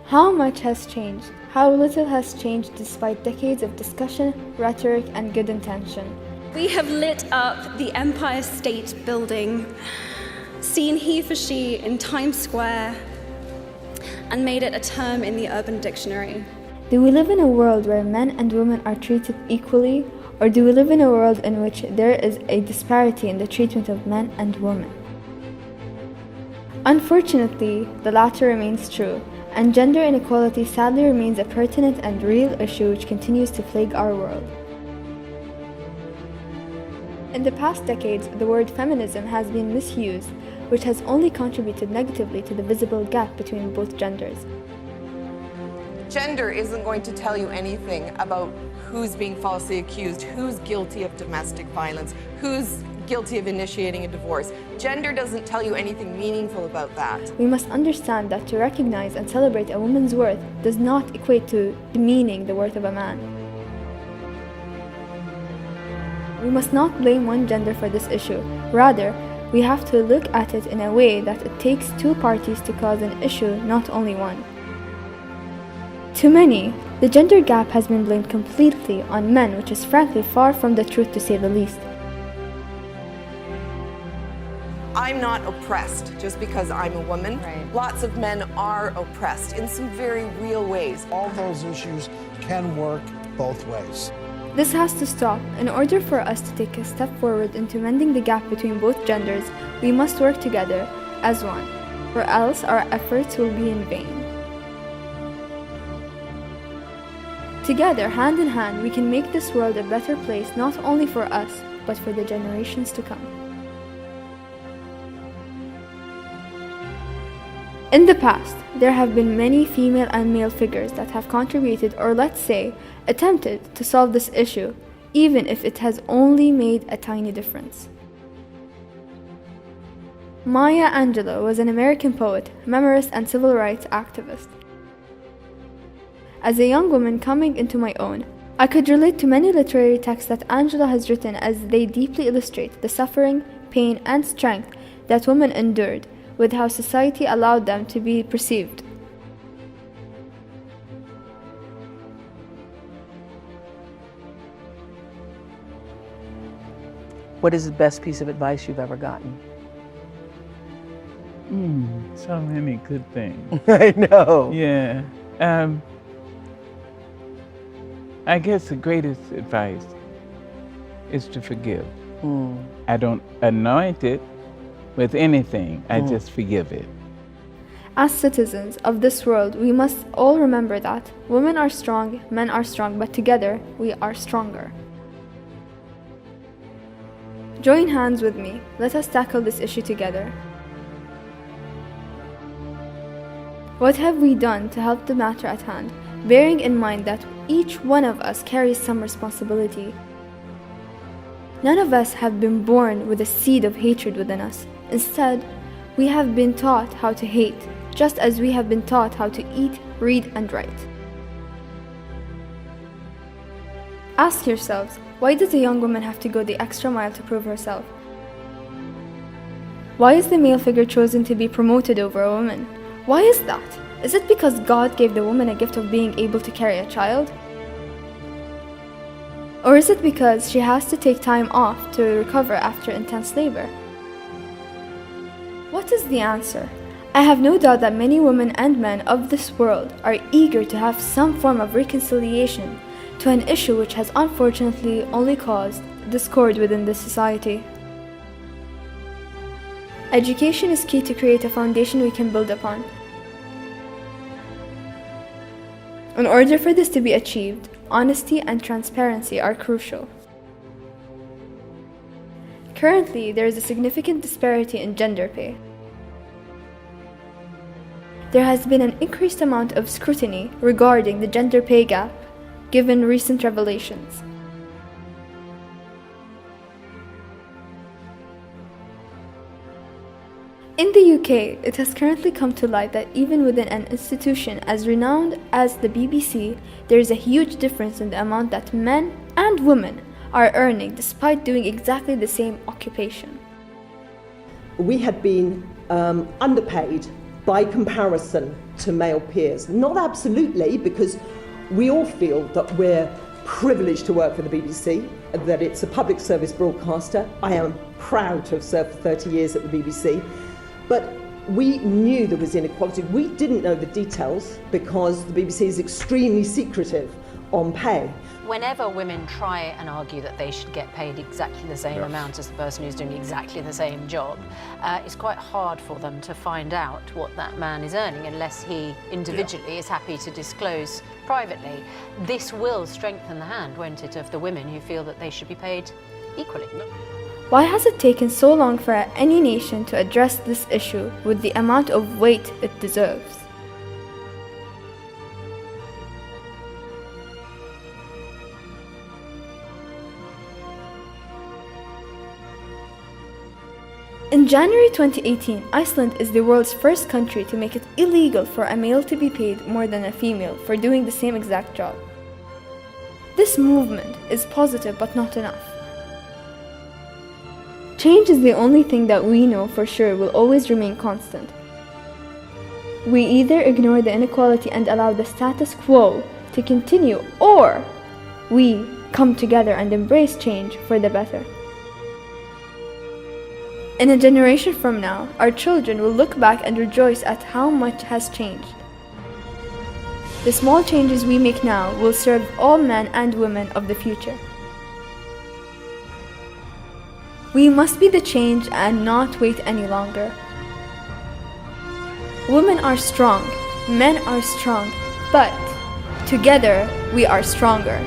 How much has changed? How little has changed despite decades of discussion, rhetoric, and good intention? We have lit up the Empire State Building, seen he for she in Times Square, and made it a term in the Urban Dictionary. Do we live in a world where men and women are treated equally, or do we live in a world in which there is a disparity in the treatment of men and women? Unfortunately, the latter remains true, and gender inequality sadly remains a pertinent and real issue which continues to plague our world. In the past decades, the word feminism has been misused, which has only contributed negatively to the visible gap between both genders. Gender isn't going to tell you anything about who's being falsely accused, who's guilty of domestic violence, who's guilty of initiating a divorce. Gender doesn't tell you anything meaningful about that. We must understand that to recognize and celebrate a woman's worth does not equate to demeaning the worth of a man. We must not blame one gender for this issue. Rather, we have to look at it in a way that it takes two parties to cause an issue, not only one. To many, the gender gap has been blamed completely on men, which is frankly far from the truth to say the least. I'm not oppressed just because I'm a woman. Right. Lots of men are oppressed in some very real ways. All those issues can work both ways. This has to stop. In order for us to take a step forward into mending the gap between both genders, we must work together as one, or else our efforts will be in vain. Together, hand in hand, we can make this world a better place not only for us, but for the generations to come. In the past, there have been many female and male figures that have contributed, or let's say, attempted to solve this issue, even if it has only made a tiny difference. Maya Angelou was an American poet, memoirist, and civil rights activist. As a young woman coming into my own, I could relate to many literary texts that Angelou has written as they deeply illustrate the suffering, pain, and strength that women endured, with how society allowed them to be perceived. What is the best piece of advice you've ever gotten? So many good things. I know. Yeah. I guess the greatest advice is to forgive. I don't anoint it with anything. I just forgive it. As citizens of this world, we must all remember that women are strong, men are strong, but together we are stronger. Join hands with me. Let us tackle this issue together. What have we done to help the matter at hand, bearing in mind that each one of us carries some responsibility? None of us have been born with a seed of hatred within us. Instead, we have been taught how to hate, just as we have been taught how to eat, read, and write. Ask yourselves, why does a young woman have to go the extra mile to prove herself? Why is the male figure chosen to be promoted over a woman? Why is that? Is it because God gave the woman a gift of being able to carry a child? Or is it because she has to take time off to recover after intense labor? What is the answer? I have no doubt that many women and men of this world are eager to have some form of reconciliation to an issue which has unfortunately only caused discord within this society. Education is key to create a foundation we can build upon. In order for this to be achieved, honesty and transparency are crucial. Currently, there is a significant disparity in gender pay. There has been an increased amount of scrutiny regarding the gender pay gap, given recent revelations. In the UK, it has currently come to light that even within an institution as renowned as the BBC, there is a huge difference in the amount that men and women are earning despite doing exactly the same occupation. We had been underpaid by comparison to male peers. Not absolutely, because we all feel that we're privileged to work for the BBC, that it's a public service broadcaster. I am proud to have served for 30 years at the BBC. But we knew there was inequality. We didn't know the details because the BBC is extremely secretive on pay. Whenever women try and argue that they should get paid exactly the same amount as the person who's doing exactly the same job, it's quite hard for them to find out what that man is earning unless he individually is happy to disclose privately. This will strengthen the hand, won't it, of the women who feel that they should be paid equally. Why has it taken so long for any nation to address this issue with the amount of weight it deserves? In January 2018, Iceland is the world's first country to make it illegal for a male to be paid more than a female for doing the same exact job. This movement is positive but not enough. Change is the only thing that we know for sure will always remain constant. We either ignore the inequality and allow the status quo to continue, or we come together and embrace change for the better. In a generation from now, our children will look back and rejoice at how much has changed. The small changes we make now will serve all men and women of the future. We must be the change and not wait any longer. Women are strong, men are strong, but together we are stronger.